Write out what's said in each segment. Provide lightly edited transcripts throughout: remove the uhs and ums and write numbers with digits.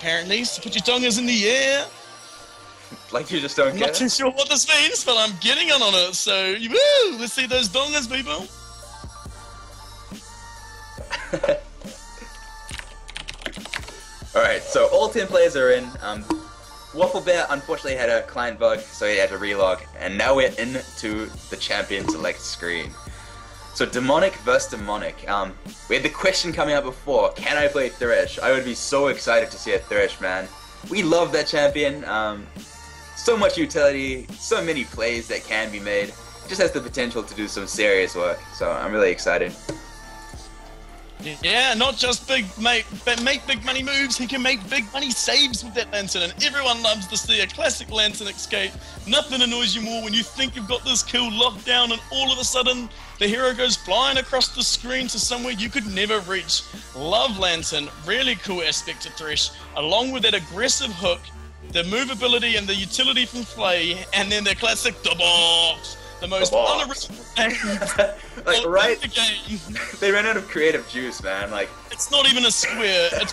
apparently. So put your dongas in the air. Like you just don't I'm care? not too sure what this means, but I'm getting in on it. So, woo! Let's see those dongas, people. Alright, so all 10 players are in. Waffle Bear unfortunately had a client bug, so he had to relog. And now we're into the champion select screen. So Demonic versus Demonic. We had the question coming up before, can I play Thresh? I would be so excited to see a Thresh, man. We love that champion. So much utility, so many plays that can be made. Just has the potential to do some serious work, so I'm really excited. Yeah, not just make big money moves, he can make big money saves with that lantern, and everyone loves to see a classic lantern escape. Nothing annoys you more when you think you've got this kill locked down and all of a sudden the hero goes flying across the screen to somewhere you could never reach. Love lantern, really cool aspect to Thresh, along with that aggressive hook, the movability and the utility from Flay, and then the classic the box. The most unoriginal game like, right? the game. They ran out of creative juice, man. Like, it's not even a square. It's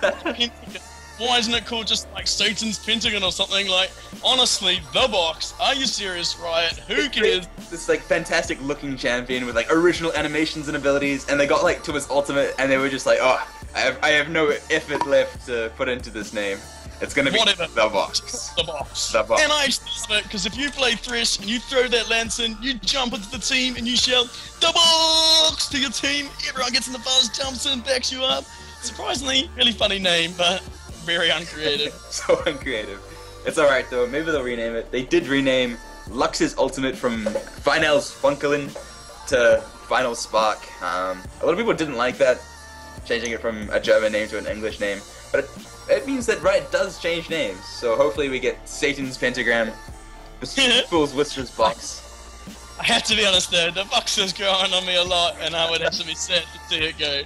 why isn't it called just like Satan's Pentagon or something? Like, honestly, the box. Are you serious, Riot? Who cares? This like fantastic looking champion with like original animations and abilities, and they got like to his ultimate, and they were just like, oh, I have no effort left to put into this name. It's gonna be whatever. The box. The box. The box. And I just love it, because if you play Thresh and you throw that lantern, you jump into the team and you shout, the box to your team, everyone gets in the buzz, jumps in, backs you up. Surprisingly, really funny name, but very uncreative. So uncreative. It's alright though, maybe they'll rename it. They did rename Lux's ultimate from Finals Funkelin to Final Spark. A lot of people didn't like that, changing it from a German name to an English name, but it means that Riot does change names, so hopefully we get Satan's Pentagram, Fool's Whisper's Box. I have to be honest though, the box is growing on me a lot, and I would have to be sad to see it go.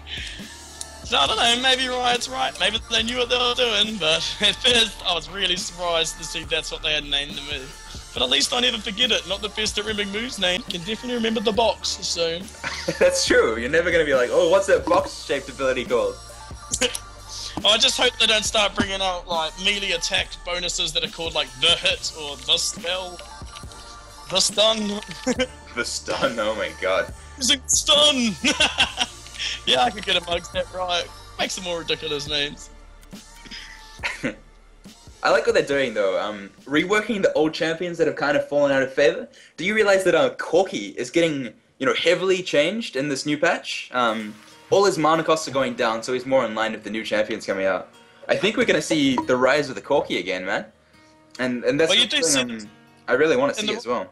So I don't know, maybe Riot's right, maybe they knew what they were doing, but at first I was really surprised to see that's what they had named the move. But at least I never forget it, not the best at remembering moves name, can definitely remember the box, so... That's true, you're never gonna be like, oh, what's that box-shaped ability called? I just hope they don't start bringing out like melee attack bonuses that are called like the hit or the spell, the stun. The stun, oh my god. Using stun! Yeah, I could get amongst that right. Make some more ridiculous names. I like what they're doing though, reworking the old champions that have kind of fallen out of favor. Do you realize that Corky is getting, heavily changed in this new patch? All his mana costs are going down, so he's more in line with the new champions coming out. I think we're gonna see the rise of the Corky again, man. And that's something I really want to see as well.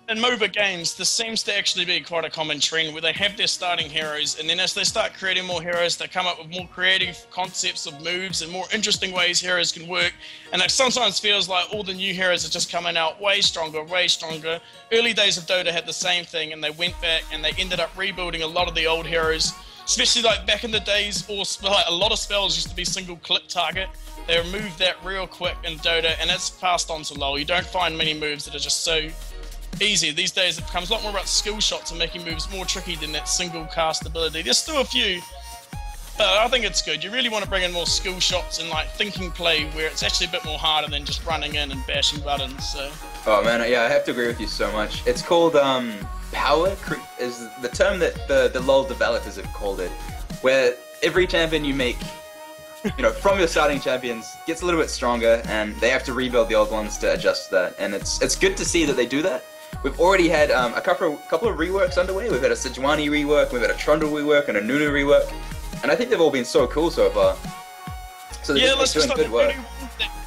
In MOBA games, this seems to actually be quite a common trend where they have their starting heroes, and then as they start creating more heroes, they come up with more creative concepts of moves and more interesting ways heroes can work. And it sometimes feels like all the new heroes are just coming out way stronger, way stronger. Early days of Dota had the same thing, and they went back and they ended up rebuilding a lot of the old heroes. Especially like back in the days, like a lot of spells used to be single click target. They removed that real quick in Dota, and it's passed on to LoL. You don't find many moves that are just so easy. These days it becomes a lot more about skill shots and making moves more tricky than that single cast ability. There's still a few, but I think it's good. You really want to bring in more skill shots and like thinking play where it's actually a bit more harder than just running in and bashing buttons. So. Oh man, yeah, I have to agree with you so much. It's called power creep is the term that the LoL developers have called it, where every champion you make, from your starting champions gets a little bit stronger, and they have to rebuild the old ones to adjust to that. And it's good to see that they do that. We've already had a couple of reworks underway. We've had a Sejuani rework, we've had a Trundle rework, and a Nunu rework, and I think they've all been so cool so far. So they're doing good work.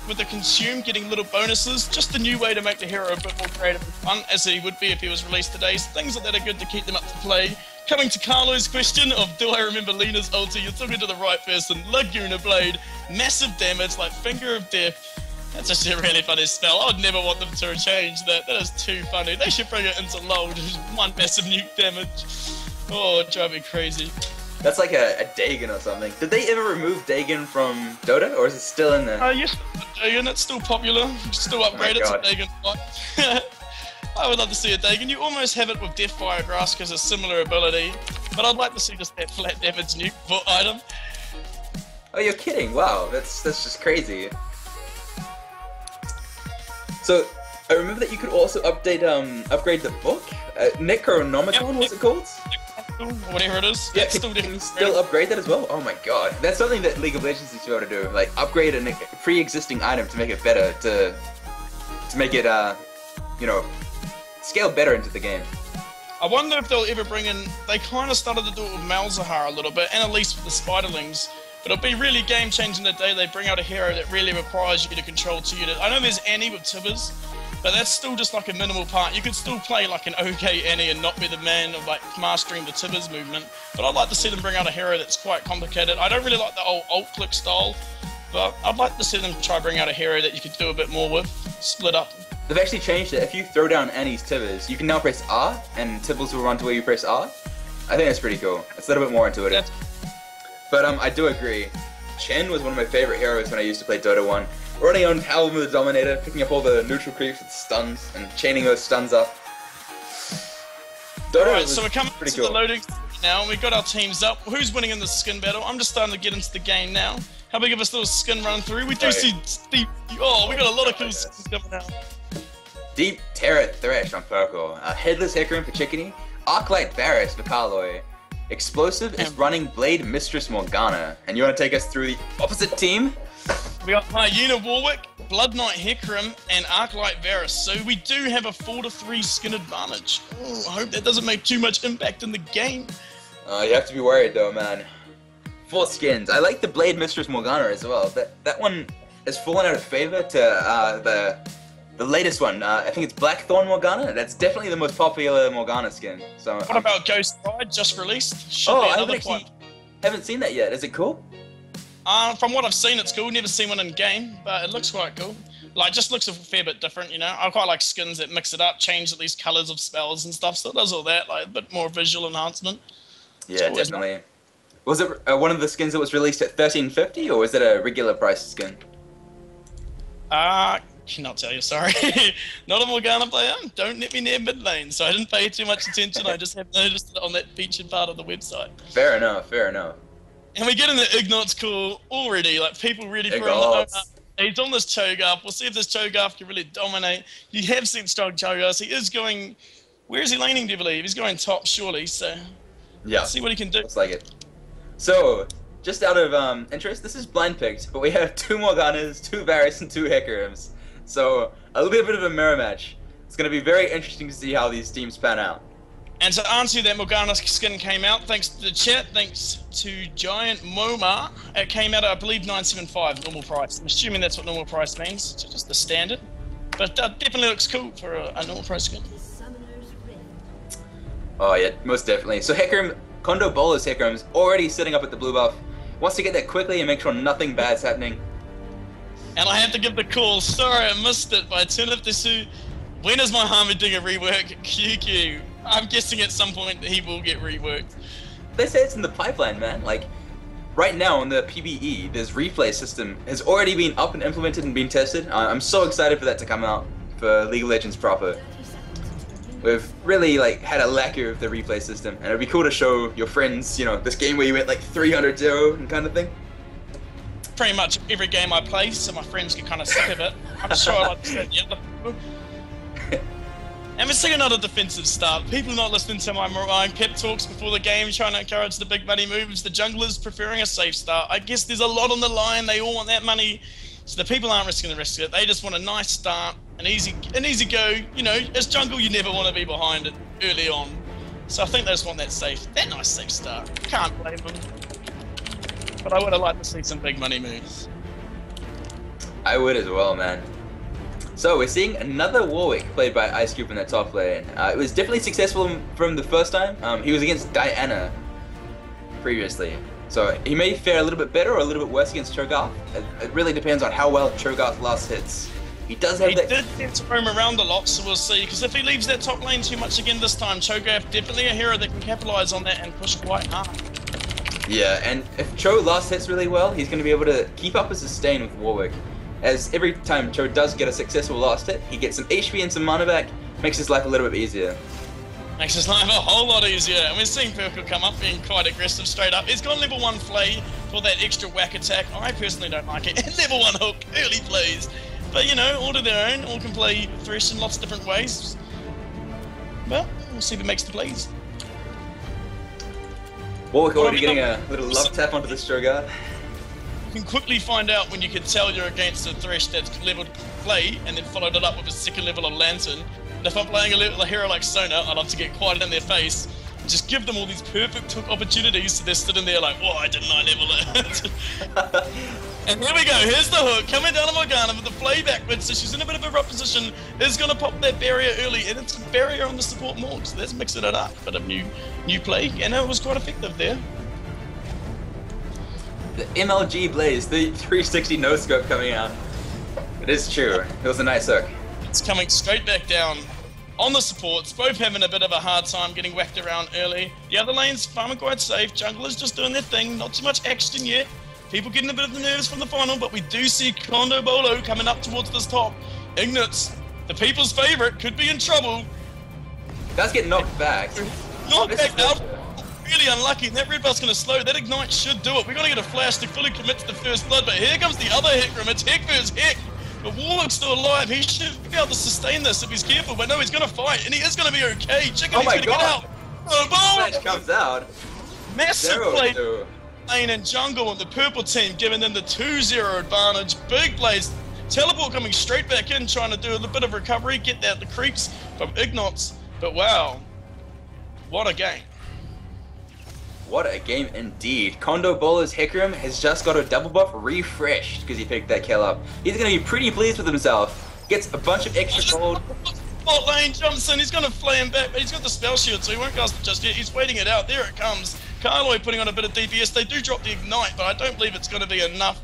With the consume getting little bonuses, just a new way to make the hero a bit more creative and fun, as he would be if he was released today. So things like that are good to keep them up to play. Coming to Carlo's question of do I remember Lena's ulti, you're talking to the right person. Laguna Blade, massive damage like Finger of Death. That's actually a really funny spell. I would never want them to change that. That is too funny. They should bring it into LoL, just one massive nuke damage. Oh, it'd drive me crazy. That's like a Dagon or something. Did they ever remove Dagon from Dota, or is it still in there? Yes, Dagon, it's still popular. You can still upgrade it to Dagon. I would love to see a Dagon. You almost have it with Deathfire Grass because it's a similar ability, but I'd like to see just that flat damage nuke item. Oh, you're kidding! Wow, that's just crazy. So I remember that you could also upgrade the book. Necronomicon, was it called? Whatever it is. Yeah, It's can you still upgrade that as well? Oh my god, that's something that League of Legends needs to be able to do. Like upgrade a pre-existing item to make it better, to make it you know, scale better into the game. I wonder if they'll ever bring in. They kind of started to do it with Malzahar a little bit, and at least with the Spiderlings. But it'll be really game-changing the day they bring out a hero that really requires you to control 2 units. I know there's Annie with Tibbers, but that's still just like a minimal part. You could still play like an okay Annie and not be the man of like mastering the Tibbers movement. But I'd like to see them bring out a hero that's quite complicated. I don't really like the old alt-click style, but I'd like to see them try bring out a hero that you could do a bit more with, split up. They've actually changed it. If you throw down Annie's Tibbers, you can now press R, and Tibbers will run to where you press R. I think that's pretty cool. It's a little bit more intuitive. But I do agree. Chen was one of my favorite heroes when I used to play Dota 1. Running on Halm the Dominator, picking up all the neutral creeps with stuns, and chaining those stuns up. Alright, so we're coming to the loading now, and we've got our teams up. Who's winning in the skin battle? I'm just starting to get into the game now. How about give us a little skin run through? We do see Deep. Oh, we got a lot of cool skins coming out. Deep Terror Thresh on purple. Headless Hecarim for Chickadee. Arclight Varus for Karloi. Explosive is running Blade Mistress Morgana. And you want to take us through the opposite team? We got Hyena Warwick, Blood Knight Hecarim, and Arclight Varus. So we do have a 4-3 skin advantage. Oh, I hope that doesn't make too much impact in the game. You have to be worried though, man. 4 skins. I like the Blade Mistress Morgana as well. That one has fallen out of favor to the latest one. I think it's Blackthorn Morgana. That's definitely the most popular Morgana skin. So what about Ghost Ride, just released? Should I haven't seen that yet. Is it cool? From what I've seen, it's cool. Never seen one in game, but it looks quite cool. Like, just looks a fair bit different, you know. I quite like skins that mix it up, change at least colors of spells and stuff. So it does all that, like a bit more visual enhancement. Yeah, definitely. Nice. Was it one of the skins that was released at $13.50, or was it a regular price skin? Cannot tell you, sorry. Not a Morgana player. Don't let me near mid lane, so I didn't pay too much attention. I just have noticed it on that featured part of the website. Fair enough, fair enough. And we're getting the Ignat's call already, like people ready for him. He's on this Cho'Gath. We'll see if this Cho'Gath can really dominate. You have seen strong Cho'Gath. He is going... Where is he laning, do you believe? He's going top, surely, so... Yeah. Let's see what he can do. Looks like it. So, just out of interest, this is blind picked, but we have 2 Morganas, 2 Varus, and 2 Hecarims. So, a little bit of a mirror match. It's going to be very interesting to see how these teams pan out. And to answer you, that Morgana skin came out, thanks to the chat, thanks to Giant Momar. It came out at, I believe, $9.75 normal price. I'm assuming that's what normal price means, so just the standard. But definitely looks cool for a normal price skin. Oh yeah, most definitely. So Hecarim, Kondo Bolas Hecarim's already sitting up at the blue buff. Wants to get there quickly and make sure nothing bad's happening. And I have to give the call. Sorry, I missed it, but I turned up this. When is my Heimerdinger rework? QQ. I'm guessing at some point he will get reworked. They say it's in the pipeline, man. Like, right now on the PBE, this replay system has already been up and implemented and been tested. I'm so excited for that to come out for League of Legends proper. We've really like had a lacquer of the replay system, and it'd be cool to show your friends, you know, this game where you went like 300-0 and kind of thing. Pretty much every game I play, so my friends get kind of sick of it. I'm sure I like to say the other people. And we're seeing another defensive start. People not listening to my pep talks before the game, trying to encourage the big money moves. The junglers preferring a safe start. I guess there's a lot on the line. They all want that money. So the people aren't risking the risk of it. They just want a nice start, an easy go. You know, as jungle, you never want to be behind it early on. So I think they just want that nice safe start. Can't blame them. But I would have liked to see some big money moves. I would as well, man. So we're seeing another Warwick played by Ice Cube in that top lane. It was definitely successful from the first time. He was against Diana previously. So he may fare a little bit better or a little bit worse against Cho'Gath. It really depends on how well Cho'Gath last hits. He does have that... He did get to roam around a lot, so we'll see. Because if he leaves that top lane too much again this time, Cho'Gath definitely a hero that can capitalize on that and push quite hard. Yeah, and if Cho last hits really well, he's going to be able to keep up a sustain with Warwick. As every time Cho does get a successful last hit, he gets some HP and some mana back, makes his life a little bit easier. Makes his life a whole lot easier. And we're seeing Purple come up being quite aggressive straight up. He's got level 1 flay for that extra whack attack. I personally don't like it. And level 1 hook, early plays. But you know, all to their own. All can play Thresh in lots of different ways. Well, we'll see if it makes the plays. Warwick already getting a little love tap onto the Strogar. You can quickly find out when you can tell you're against a Thresh that's leveled Flay and then followed it up with a second level of Lantern. And if I'm playing a hero like Sona, I'd love to get quiet in their face and just give them all these perfect hook opportunities so they're sitting there like, why didn't I level it? And here we go, here's the hook, coming down on Morgana with the Flay backwards, so she's in a bit of a rough position, is going to pop that barrier early, and it's a barrier on the support Morg, so let's mix it up. Bit of new play, and it was quite effective there. The MLG Blaze, the 360 no-scope coming out. It is true, it was a nice hook. It's coming straight back down on the supports, both having a bit of a hard time getting whacked around early. The other lane's farming quite safe, junglers just doing their thing, not too much action yet. People getting a bit of the nerves from the final, but we do see Kondo Bolo coming up towards this top. Ignatz, the people's favorite, could be in trouble. Does get knocked back. Knocked back out. Really unlucky, and that red buff's going to slow. That Ignite should do it. We're going to get a flash to fully commit to the first blood, but here comes the other Hecarim. It's Heck versus Heck. But Warlock's still alive. He should be able to sustain this if he's careful, but no, he's going to fight, and he is going to be okay. Chicken, oh he's my going to get out. Oh, flash comes out. Massive play. Lane and jungle, and the purple team giving them the 2-0 advantage. Big plays. Teleport coming straight back in, trying to do a bit of recovery, get out the creeps from Ignatz. But wow, what a game. What a game indeed. Kondo Bolo's Hecarim has just got a double buff refreshed because he picked that kill up. He's going to be pretty pleased with himself. Gets a bunch of extra gold. Bot lane jumps in, he's going to flay him back, but he's got the spell shield, so he won't cast it just yet. He's waiting it out. There it comes. Karloi putting on a bit of DPS. They do drop the Ignite, but I don't believe it's going to be enough.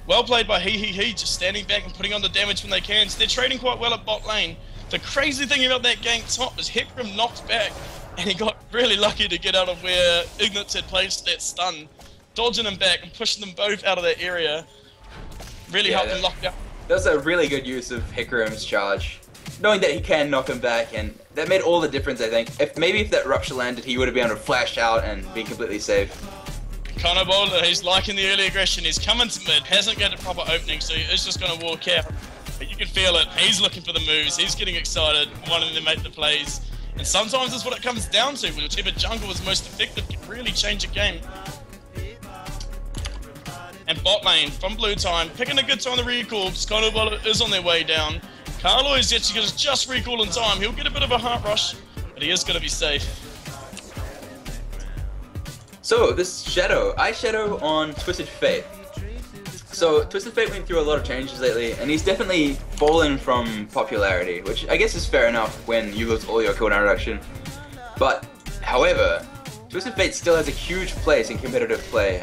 Well played by He, just standing back and putting on the damage when they can. So they're trading quite well at bot lane. The crazy thing about that gank top is Hecarim knocked back, and he got really lucky to get out of where Ignatz had placed that stun, dodging him back and pushing them both out of that area. Really helped him lock down. That was a really good use of Hecarim's charge. Knowing that he can knock him back, and that made all the difference, I think. If that Rupture landed, he would have been able to flash out and be completely safe. Kondo Bolo, he's liking the early aggression. He's coming to mid, hasn't got a proper opening, so he's just going to walk out. But you can feel it. He's looking for the moves. He's getting excited, wanting to make the plays. And sometimes that's what it comes down to. Whichever jungle is most effective can really change a game. And bot lane from blue time, picking a good time to recall. Kondo Bolo is on their way down. Karloi is actually going to just recall in time. He'll get a bit of a heart rush, but he is going to be safe. So, this Shadow, Ice Shadow on Twisted Fate. So, Twisted Fate went through a lot of changes lately, and he's definitely fallen from popularity, which I guess is fair enough when you lose all your cooldown reduction. But, however, Twisted Fate still has a huge place in competitive play.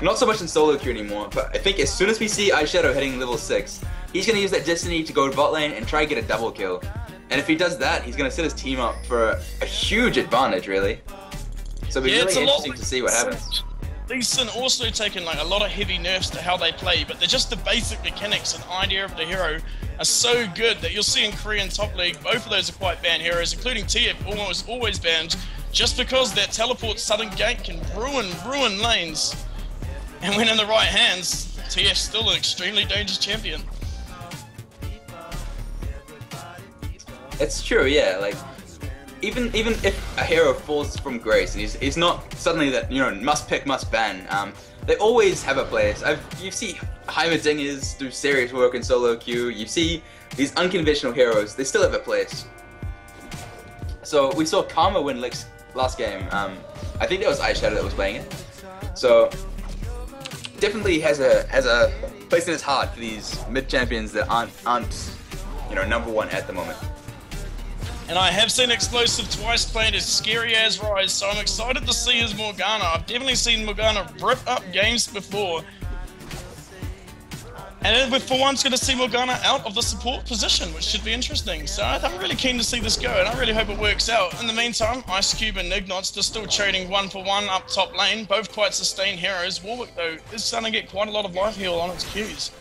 Not so much in solo queue anymore, but I think as soon as we see Ice Shadow hitting level 6, he's going to use that Destiny to go to bot lane and try and get a double kill. And if he does that, he's going to set his team up for a huge advantage, really. So it'll be really interesting to see what happens. Lee Sin also taken like a lot of heavy nerfs to how they play, but they're just the basic mechanics and idea of the hero are so good that you'll see in Korean top league, both of those are quite banned heroes, including TF, almost always banned, just because that teleport sudden gank can ruin lanes. And when in the right hands, TF's still an extremely dangerous champion. It's true, yeah, like, even if a hero falls from grace and he's not suddenly that, you know, must pick, must ban, they always have a place. You see Heimerdingers do serious work in solo queue, you see these unconventional heroes, they still have a place. So we saw Karma win Licks last game, I think that was Ice Shadow that was playing it. So definitely has a place in his heart for these mid champions that aren't you know, #1 at the moment. And I have seen Explosive twice played as scary as Rise, so I'm excited to see his Morgana. I've definitely seen Morgana rip up games before. And we're for once going to see Morgana out of the support position, which should be interesting. So I'm really keen to see this go, and I really hope it works out. In the meantime, Ice Cube and Ignatz are still trading 1-for-1 up top lane, both quite sustained heroes. Warwick, though, is starting to get quite a lot of life heal on its Qs.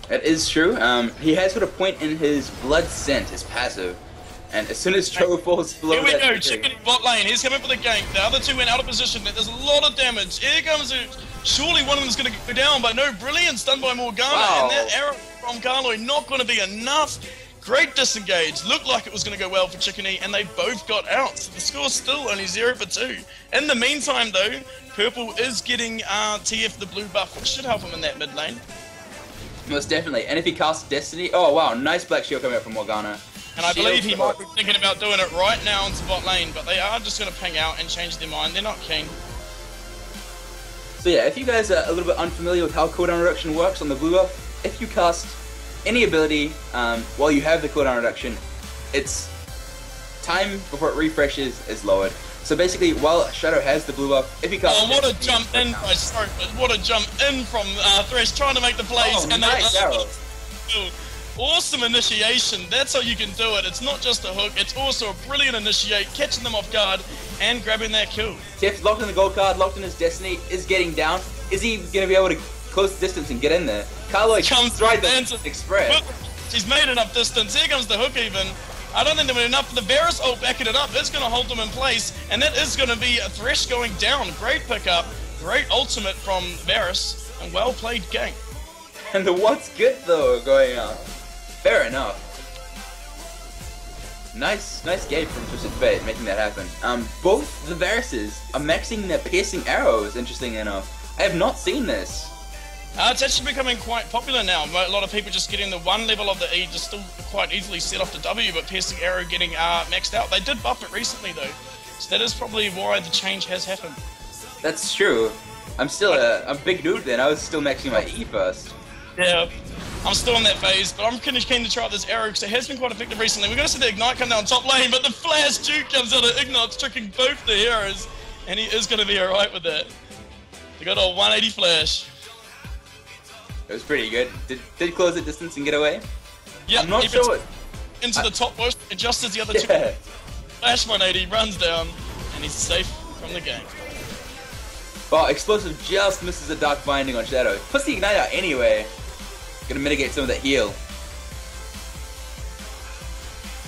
That is true. He has got a point in his Blood Scent, his passive. And as soon as Cho falls below Here we that go, tree- Chicken bot lane. He's coming for the gank. The other two went out of position. There's a lot of damage. Here comes it. Surely one of them is going to go down, but no, brilliance done by Morgana. Wow. And that arrow from Carlo not going to be enough. Great disengage. Looked like it was going to go well for Chickeny, and they both got out. So the score's still only 0 for 2. In the meantime, though, Purple is getting TF the blue buff, which should help him in that mid lane. Most definitely. And if he casts Destiny, oh wow, nice Black Shield coming out from Morgana. And I Shield believe he for- might be thinking about doing it right now into bot lane, but they are just going to ping out and change their mind. They're not keen. So yeah, if you guys are a little bit unfamiliar with how cooldown reduction works on the blue buff, if you cast any ability while you have the cooldown reduction, its time before it refreshes is lowered. So basically, while Shadow has the blue buff, if you cast... Oh, what a jump in! Sorry, but what a jump in from Thresh trying to make the plays. Oh, and nice arrow. Awesome initiation. That's how you can do it. It's not just a hook. It's also a brilliant initiate, catching them off guard and grabbing that kill. Tiff locked in the gold card, locked in his Destiny, is getting down. Is he going to be able to close the distance and get in there? Carlo Comes right the into express. She's made enough distance. Here comes the hook even. I don't think there was enough for the Varus ult backing it up. It's going to hold them in place, and that is going to be a Thresh going down. Great pickup, great ultimate from Varus, and well played gank. And the what's good though going on. Fair enough. Nice game from Twisted Fate making that happen. Both the Varuses are maxing their piercing arrows, interesting enough. I have not seen this. It's actually becoming quite popular now. A lot of people just getting the one level of the E, just still quite easily set off the W, but piercing arrow getting maxed out. They did buff it recently though, so that is probably why the change has happened. That's true. I'm still a big noob then. I was still maxing my E first. Yeah, I'm still in that phase, but I'm kind of keen to try out this arrow because it has been quite effective recently. We're going to see the Ignite come down top lane, but the Flash Duke comes out of Ignite, tricking both the heroes, and he is going to be alright with that. They got a 180 Flash. It was pretty good. Did close the distance and get away? Yeah, I'm not sure what... into the top post, and just as the other two Flash 180 runs down, and he's safe from the game. Well, Explosive just misses a Dark Binding on Shadow. Puts the Ignite out anyway. Gonna mitigate some of that heal.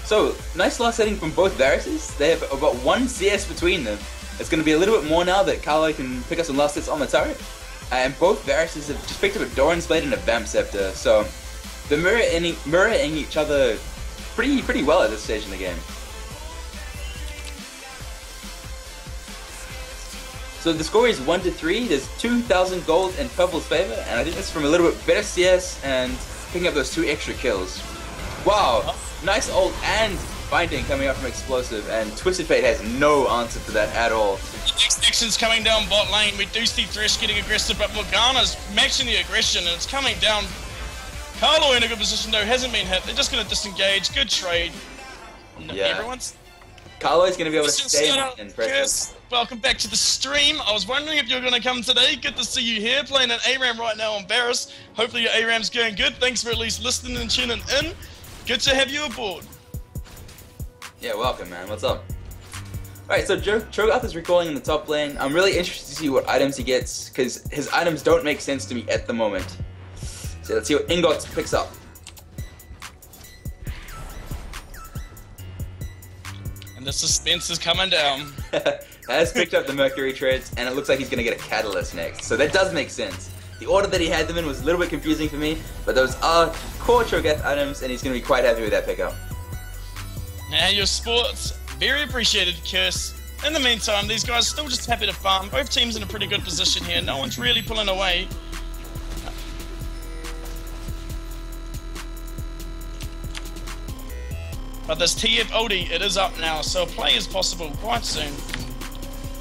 So, nice last setting from both Varuses. They have about 1 CS between them. It's gonna be a little bit more now that Carlo can pick up some last hits on the turret. And both Varuses have just picked up a Doran's Blade and a Vamp Scepter. So, they're mirroring each other pretty well at this stage in the game. So the score is 1-3, there's 2,000 gold in Purple's favor, and I think that's from a little bit better CS and picking up those 2 extra kills. Wow, nice ult and binding coming out from Explosive, and Twisted Fate has no answer to that at all. Next action's coming down bot lane. We do see Thresh getting aggressive, but Morgana's matching the aggression, and it's coming down. Carlo in a good position though, hasn't been hit. They're just going to disengage. Good trade. Yeah. Everyone's... Carlo's going to be able to stay in pressure. Yes, welcome back to the stream. I was wondering if you were going to come today. Good to see you here playing an ARAM right now on Varus. Hopefully your ARAM's going good. Thanks for at least listening and tuning in. Good to have you aboard. Yeah, welcome man, what's up? Alright, so Cho'Gath is recalling in the top lane. I'm really interested to see what items he gets, because his items don't make sense to me at the moment. So let's see what Ingots picks up. And the suspense is coming down. Has picked up the Mercury treads, and it looks like he's going to get a Catalyst next. So that does make sense. The order that he had them in was a little bit confusing for me, but those are core Cho'Gath items, and he's going to be quite happy with that pickup. And your sports, very appreciated, Curse. In the meantime, these guys still just happy to farm. Both teams in a pretty good position here. No one's really pulling away. But this TF oldie, it is up now, so a play is possible quite soon.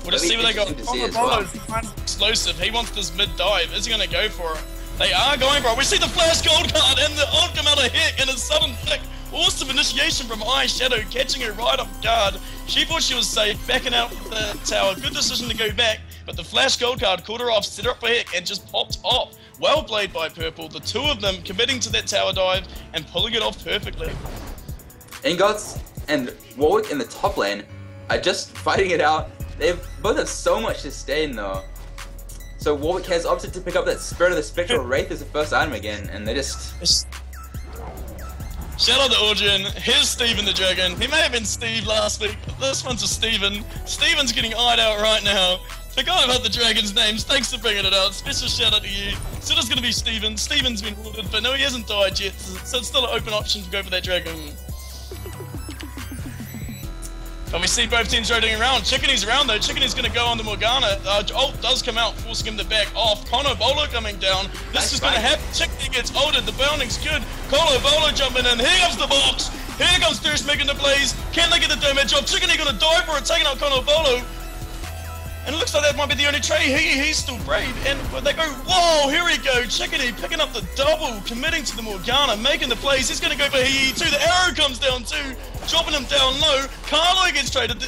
We'll just see what they got. Apollo's explosive. He wants this mid dive. Is he going to go for it? They are going for it. We see the flash gold card and the ult come out of Hick and a sudden pick. Awesome initiation from Ice Shadow, catching her right off guard. She thought she was safe, backing out the tower. Good decision to go back, but the flash gold card caught her off, set her up for Hick, and just popped off. Well played by Purple. The two of them committing to that tower dive and pulling it off perfectly. Ingots and Warwick in the top lane are just fighting it out. They both have so much to sustain though. So Warwick has opted to pick up that Spirit of the Spectral Wraith as the first item again, and they just... Shout out to Origin. Here's Steven the Dragon. He may have been Steve last week, but this one's a Steven. Steven's getting eyed out right now. Forgot about the dragon's names. Thanks for bringing it out. Special shout out to you. So it's going to be Steven. Steven's been ordered, but no, he hasn't died yet. So it's still an open option to go for that dragon. And we see both teams rotating around. Chickeny's around though. Chickeny's going to go on the Morgana. Ult does come out, forcing him to back off. Kono Bolo coming down. This is going to happen. Chickeny gets ulted. The bounding's good. Kono Bolo jumping in. Here comes the box. Here comes Thirst making the plays. Can they get the damage off? Chickeny going to die for it, taking out Kono Bolo. And it looks like that might be the only trade. He's still brave. And they go, whoa, here we go. Chickeny picking up the double, committing to the Morgana, making the plays. He's going to go for Hee too. The arrow comes down too, dropping him down low. Carlo gets traded.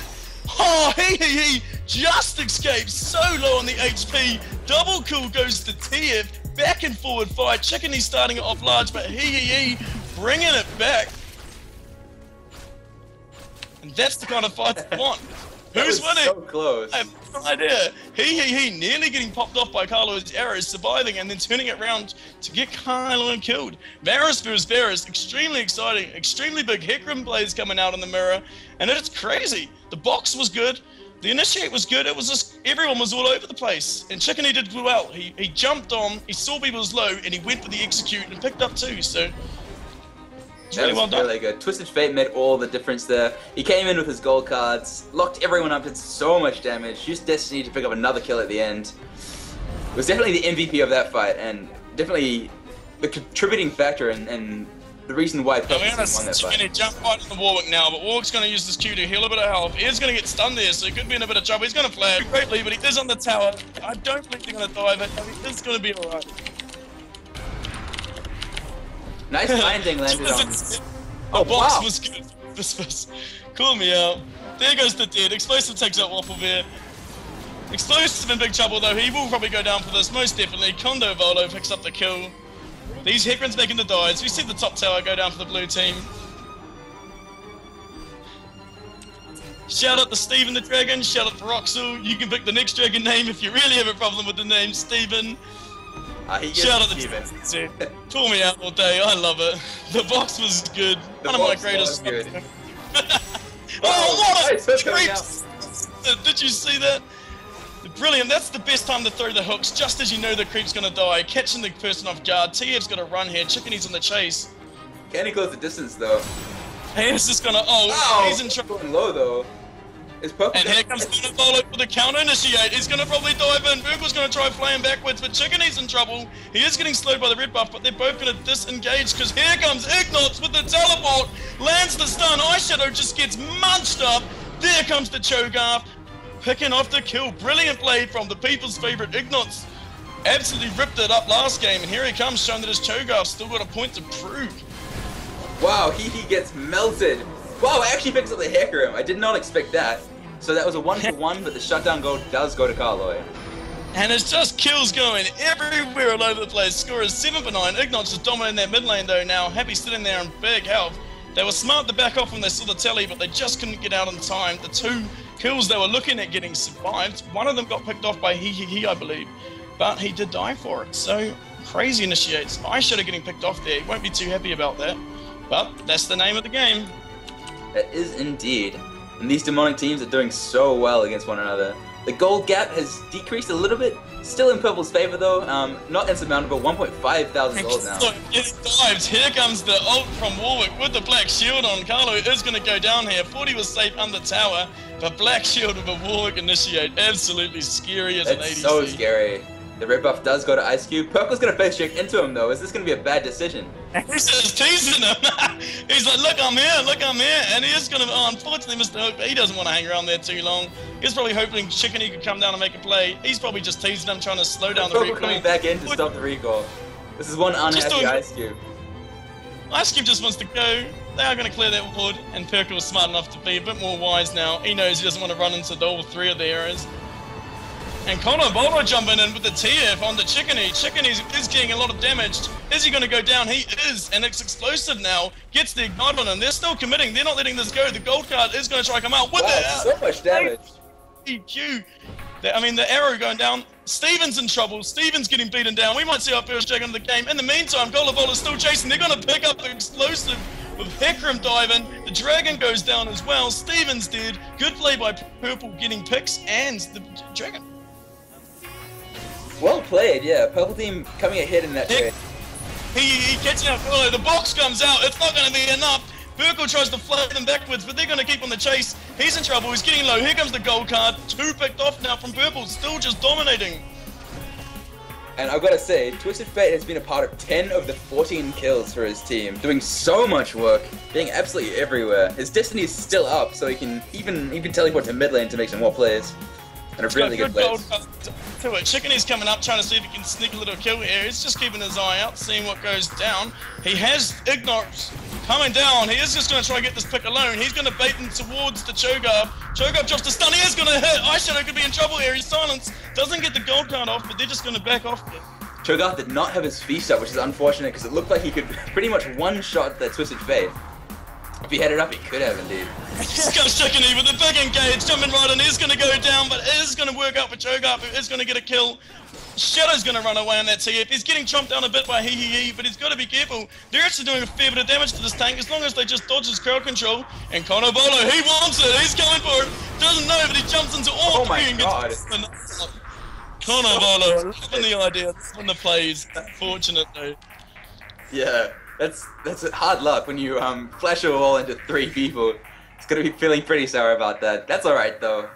Oh, Hee just escapes. So low on the HP. Double kill goes to TF. Back and forward fight. Chickeny starting it off large, but Hee bringing it back. And that's the kind of fight they want. Who's winning? So close. I have no idea. He nearly getting popped off by Carlo's arrows, surviving and then turning it around to get Kylo killed. Varus versus Varus, extremely exciting, extremely big Hecarim blades coming out in the mirror, and it's crazy. The box was good, the initiate was good, it was just, everyone was all over the place. And Chickeny did well. He jumped on, he saw people was low, and he went for the execute and picked up two, so it's really well done. Really good. Twisted Fate made all the difference there. He came in with his gold cards, locked everyone up, did so much damage, used Destiny to pick up another kill at the end. It was definitely the MVP of that fight, and definitely the contributing factor and the reason why Purple won that fight. Chickeny jump right into Warwick now, but Warwick's going to use this Q to heal a bit of health. He is going to get stunned there, so he could be in a bit of trouble. He's going to flag greatly, but he is on the tower. I don't think they're going to die, but he is going to be alright. Nice landing landed on. Oh, box was good. This was call me out. There goes the dead. Explosive takes out Waffle Bear. Explosive in big trouble though. He will probably go down for this, most definitely. Kondo Volo picks up the kill. These Hecarons making the dives. We see the top tower go down for the blue team. Shout out to Steven the Dragon. Shout out to Roxel. You can pick the next dragon name if you really have a problem with the name Steven. Shout out to Steven. Call me out all day. I love it. The box was good. One of my greatest. Oh, what a creep! Did you see that? Brilliant. That's the best time to throw the hooks, just as you know the creep's gonna die. Catching the person off guard. TF's got to run here. Chickeny's on the chase. Can he close the distance though? He's just gonna. Oh, he's in trouble. Going low though. And here comes Kono Bolo for the counter initiate. He's gonna probably dive in. Burgle's gonna try flying backwards, but Chickeny's in trouble. He is getting slowed by the red buff, but they're both gonna disengage because here comes Ignots with the teleport. Lands the stun. Eyeshadow just gets munched up. There comes the Cho'Gath. Picking off the kill. Brilliant play from the people's favorite Ignots. Absolutely ripped it up last game, and here he comes, showing that his Cho'Gath still got a point to prove. Wow, he gets melted. Wow, I actually picks up the Hecarim. I did not expect that. So that was a 1-for-1, but the shutdown goal does go to Carlo. And it's just kills going everywhere all over the place. Score is 7-for-9. Ignots is dominating that mid lane though now. Happy sitting there in big health. They were smart to back off when they saw the tally, but they just couldn't get out in time. The two kills they were looking at getting survived. One of them got picked off by He, I believe. But he did die for it. So crazy initiates. Eyeshadow getting picked off there. Won't be too happy about that. But that's the name of the game. That is indeed. And these demonic teams are doing so well against one another. The gold gap has decreased a little bit. Still in Purple's favor though. Not insurmountable. 1,500 gold now. Getting dived. Here comes the ult from Warwick with the black shield on. Carlo is going to go down here. 40 was safe under tower, but black shield with a Warwick initiate. Absolutely scary as an ADC. So scary. The red buff does go to Ice Cube. Purple's going to face check into him though. Is this going to be a bad decision? He's just teasing him. He's like, look, I'm here, look, I'm here. And he is going to, unfortunately, Mr. Hook, he doesn't want to hang around there too long. He's probably hoping Chickeny could come down and make a play. He's probably just teasing him, trying to slow down the recoil. Coming back in to stop the recall. This is one unhappy Ice Cube. Ice Cube just wants to go. They are going to clear that wood, and Perkle is smart enough to be a bit more wise now. He knows he doesn't want to run into all three of the areas. And Kono Bolo jumping in with the TF on the Chickeny. Chickeny is getting a lot of damage. Is he going to go down? He is, and it's explosive now. Gets the ignite on him. They're still committing. They're not letting this go. The gold card is going to try to come out with it. So much damage. EQ. I mean, the arrow going down. Steven's in trouble. Steven's getting beaten down. We might see our first dragon of the game. In the meantime, Golabola's still chasing. They're going to pick up the explosive with Hecarim diving. The dragon goes down as well. Steven's dead. Good play by Purple getting picks and the dragon. Well played, yeah. Purple team coming ahead in that trade. He gets out. Oh, the box comes out. It's not going to be enough. Purple tries to float them backwards, but they're going to keep on the chase. He's in trouble. He's getting low. Here comes the gold card. 2 picked off now from Purple. Still just dominating. And I've got to say, Twisted Fate has been a part of 10 of the 14 kills for his team, doing so much work, being absolutely everywhere. His destiny is still up, so he can even teleport to mid lane to make some more plays. And a really good play. To it. Chickeny's coming up, trying to see if he can sneak a little kill here. He's just keeping his eye out, seeing what goes down. He has Ignorance coming down. He is just going to try and get this pick alone. He's going to bait him towards the Cho'Gath. Cho'Gath drops the stun. He is going to hit. Eyeshadow could be in trouble here. He's silenced. Doesn't get the gold card off, but they're just going to back off it. Cho'Gath did not have his feast up, which is unfortunate because it looked like he could pretty much one-shot that Twisted Fate. If he had it up, he could have indeed. He's got Chickeny with the big engage, jumping right in. He's going to go down, but it is going to work out for Cho'Gath, who is going to get a kill. Shadow's going to run away on that TF. He's getting chomped down a bit by He, but he's got to be careful. They're actually doing a fair bit of damage to this tank as long as they just dodge his crowd control. And Konobolo, he wants it. He's going for it. Doesn't know, but he jumps into all three and gets Konobolo, having the idea from the plays, unfortunately. Yeah, that's hard luck when you flash a wall into 3 people. It's going to be feeling pretty sour about that. That's alright though.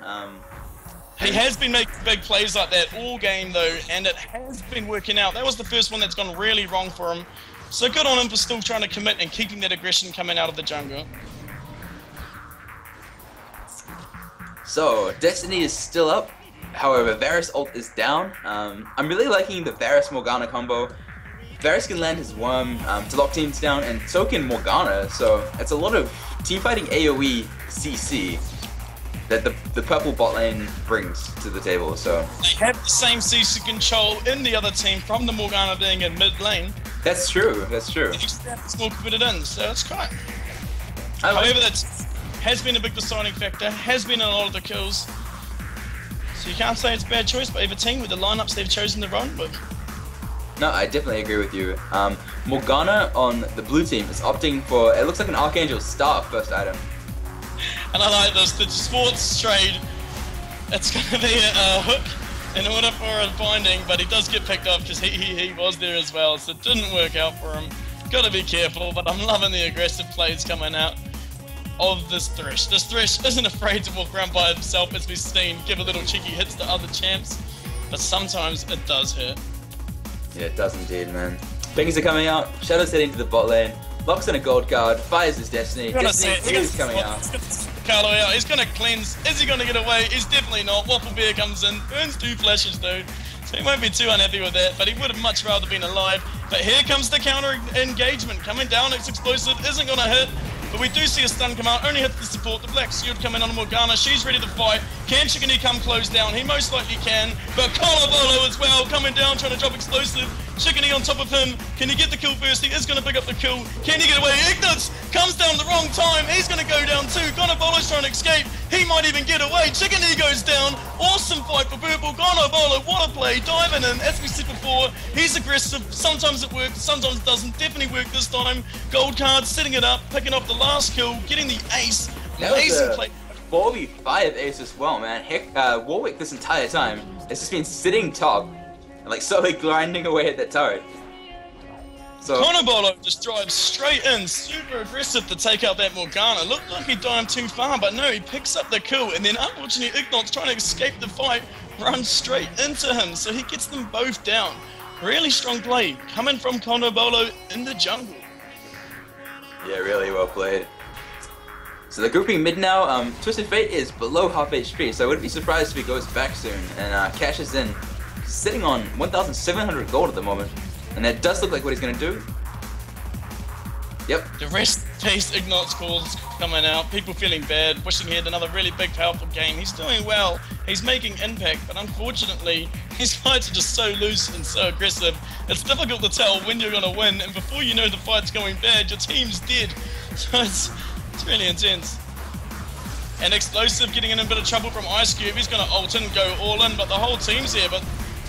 He has been making big plays like that all game though, and it has been working out. That was the first one that's gone really wrong for him. So good on him for still trying to commit and keeping that aggression coming out of the jungle. So, Destiny is still up. However, Varus ult is down. I'm really liking the Varus Morgana combo. Varus can land his worm to lock teams down, and so can Morgana. So it's a lot of teamfighting AoE CC that the purple bot lane brings to the table. So they have the same CC control in the other team from the Morgana being in mid lane. That's true. That's true. It's more committed in, so it's quite. However, that has been a big deciding factor. Has been in a lot of the kills. So you can't say it's a bad choice by either team with the lineups they've chosen to run with. No, I definitely agree with you. Morgana on the blue team is opting for, it looks like an Archangel Staff first item. And I like this, the sports trade, it's going to be a hook in order for a binding, but he does get picked up because he was there as well, so it didn't work out for him. Got to be careful, but I'm loving the aggressive plays coming out of this Thresh. This Thresh isn't afraid to walk around by himself, as we've seen, give a little cheeky hits to other champs, but sometimes it does hurt. Yeah, it does indeed, man. Things are coming out, Shadow's heading to the bot lane, locks in a gold card, fires his Destiny, Destiny is coming out. Carlo out, he's going to cleanse, is he going to get away? He's definitely not. Waffle Bear comes in, burns 2 flashes though, so he won't be too unhappy with that, but he would have much rather been alive. But here comes the counter engagement, coming down, it's explosive, isn't going to hit. But we do see a stun come out, only hits the support. The Black Shield coming on Morgana, she's ready to fight. Can Chickeny come close down? He most likely can. But Kolobolo as well, coming down, trying to drop explosive. Chickeny on top of him. Can he get the kill first? He is going to pick up the kill. Can he get away? Ignis comes down the wrong time. He's going to go down too. Konobolo's trying to escape. He might even get away. Chickeny goes down. Awesome fight for Purple. Konobolo, what a play. Diving in, as we said before. He's aggressive. Sometimes it works, sometimes it doesn't. Definitely worked this time. Gold card, setting it up, picking up the last kill, getting the ace. Amazing play. 4v5 ace as well, man. Heck, Warwick this entire time has just been sitting top and like slowly grinding away at that turret. So Konobolo just drives straight in, super aggressive to take out that Morgana. Looked like he dived too far, but no, he picks up the kill, and then unfortunately Ignot's trying to escape the fight, runs straight into him, so he gets them both down. Really strong play coming from Konobolo in the jungle. Yeah, really well played. So they're grouping mid now. Twisted Fate is below half HP, so I wouldn't be surprised if he goes back soon and cashes in. He's sitting on 1,700 gold at the moment, and that does look like what he's going to do. Yep. The rest taste Ignot's calls coming out. People feeling bad, wishing he had another really big, powerful game. He's doing well. He's making impact, but unfortunately, his fights are just so loose and so aggressive. It's difficult to tell when you're going to win, and before you know the fight's going bad, your team's dead. So it's really intense. And Explosive getting in a bit of trouble from Ice Cube. He's going to ult and go all in, but the whole team's here. But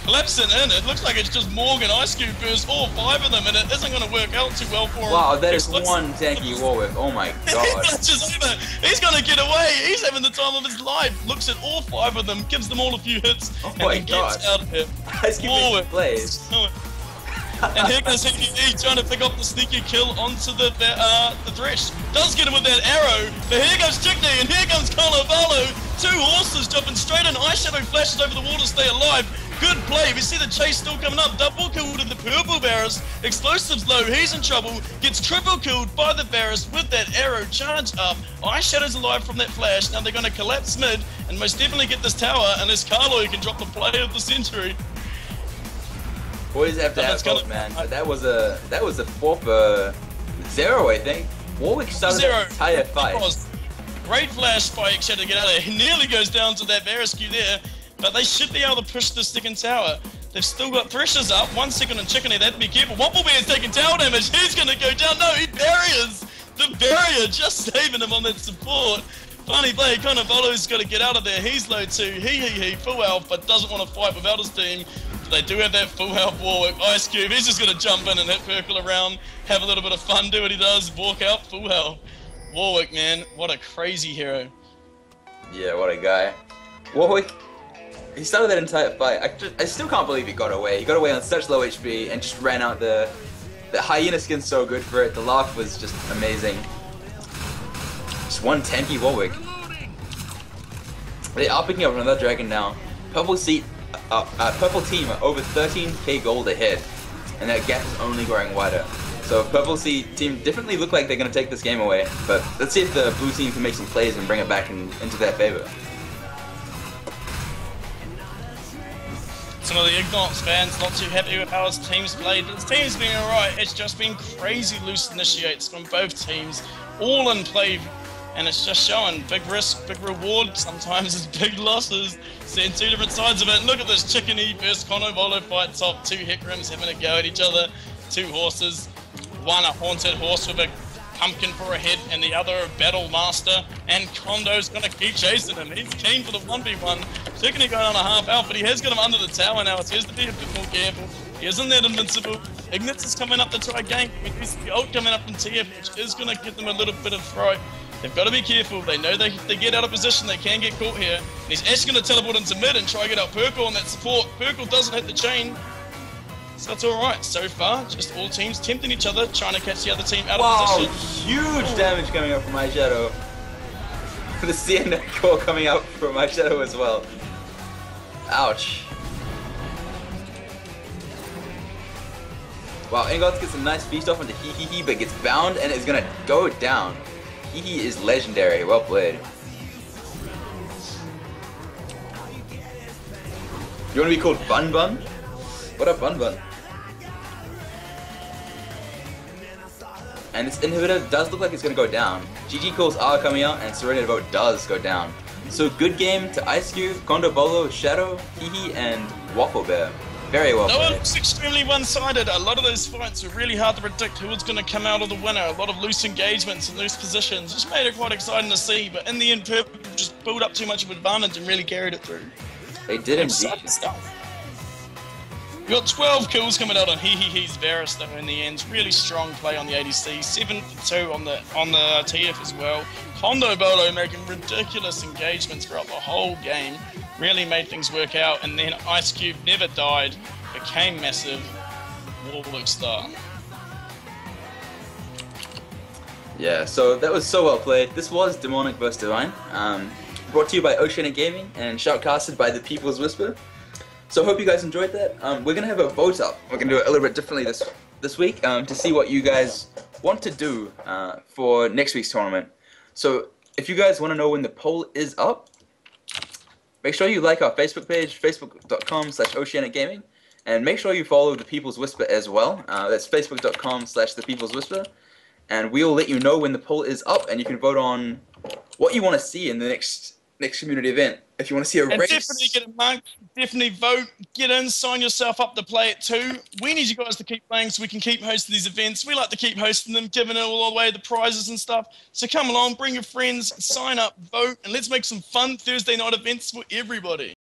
collapsing in. It looks like it's just Morgan Ice Cube burst all 5 of them, and it isn't going to work out too well for him. Wow, that is one tanky Warwick. Oh my god. He's going to get away. He's having the time of his life. Looks at all 5 of them, gives them all a few hits, oh and then gets out of here. Ice Cube Warwick plays. And here goes he trying to pick up the sneaky kill onto the Thresh. Does get him with that arrow, but here goes Chickney, and here comes Carnivalo. 2 horses jumping straight in. Ice Shadow flashes over the wall to stay alive. Good play. We see the chase still coming up. Double killed in the purple Varus. Explosives low. He's in trouble. Gets triple killed by the Varus with that arrow charge up. Ice Shadow's alive from that flash. Now they're going to collapse mid and most definitely get this tower unless Carlo can drop the play of the century. Boys have to have hope, man. But that was a 4 for 0, I think. Warwick started the entire fight. Great flash by Shadow to get out of there. He nearly goes down to that Varus Q there. But they should be able to push the second tower. They've still got Threshers up. 1 second on Chickeny. They have to be careful. Wobblebear's taking tower damage. He's going to go down. No, he barriers. The barrier just saving him on that support. Funny play. Carnivalo's got to get out of there. He's low too. He. Full health, but doesn't want to fight without his team. But they do have that full health Warwick. Ice Cube. He's just going to jump in and hit Perkle around. Have a little bit of fun. Do what he does. Walk out. Full health. Warwick, man. What a crazy hero. Yeah, what a guy. Warwick. He started that entire fight. I still can't believe he got away. He got away on such low HP and just ran out the hyena skin's so good for it. The laugh was just amazing. Just one tanky Warwick. They are picking up another dragon now. Purple team are over 13k gold ahead, and that gap is only growing wider. So Purple team definitely look like they're going to take this game away, but let's see if the blue team can make some plays and bring it back into their favor. Some of the Ignorance fans not too happy with how his team's played. His team's been alright, it's just been crazy loose initiates from both teams, all in play, and it's just showing big risk, big reward, sometimes it's big losses. Seeing 2 different sides of it. Look at this Chickeny versus Carnivalo fight top, 2 Hecrims having a go at each other, 2 horses, one a haunted horse with a pumpkin for a head and the other a battle master, and Kondo's gonna keep chasing him. He's keen for the 1v1. Chickeny going on a half health, but he has got him under the tower now, so he has to be a bit more careful. He isn't that invincible. Ignitz is coming up to try gank. He's the ult coming up from TF, which is gonna give them a little bit of fright. They've got to be careful. They know they get out of position, they can get caught here. And he's actually going to teleport into mid and try to get out Perkle on that support. Perkle doesn't hit the chain. So that's alright. So far, just all teams tempting each other, trying to catch the other team out of position. Huge damage coming up from my Shadow. The CN core coming out from my Shadow as well. Ouch. Wow, Ingots gets a nice feast off onto Hee, but gets bound and is going to go down. Hee is legendary. Well played. You want to be called Bun Bun? What up, Bun Bun? And this inhibitor does look like it's going to go down. GG calls are coming out, and Serenity Vote does go down. So good game to Ice Cube, Kondo Bolo, Shadow, Hee, and Waffle Bear. Very well played. No, it's extremely one-sided. A lot of those fights are really hard to predict who was going to come out of the winner. A lot of loose engagements and loose positions. Just made it quite exciting to see, but in the end, Purple just built up too much of an advantage and really carried it through. They did indeed. We got 12 kills coming out on He's Varus though in the end. Really strong play on the ADC. 7 for 2 on the TF as well. Kondo Bolo making ridiculous engagements throughout the whole game. Really made things work out, and then Ice Cube never died, became massive. Warwick star. Yeah, so that was so well played. This was Demonic vs Divine, brought to you by Oceanic Gaming and shoutcasted by the People's Whisper. So I hope you guys enjoyed that. We're gonna have a vote up. We're gonna do it a little bit differently this week to see what you guys want to do for next week's tournament. So if you guys want to know when the poll is up, make sure you like our Facebook page, facebook.com/OceanicGaming, and make sure you follow the People's Whisper as well. That's facebook.com/thepeopleswhisper, and we'll let you know when the poll is up, and you can vote on what you want to see in the next community event. If you want to see a race, definitely get a monk, definitely vote, get in, sign yourself up to play it too. We need you guys to keep playing so we can keep hosting these events. We like to keep hosting them, giving it all away, the prizes and stuff. So come along, bring your friends, sign up, vote, and let's make some fun Thursday night events for everybody.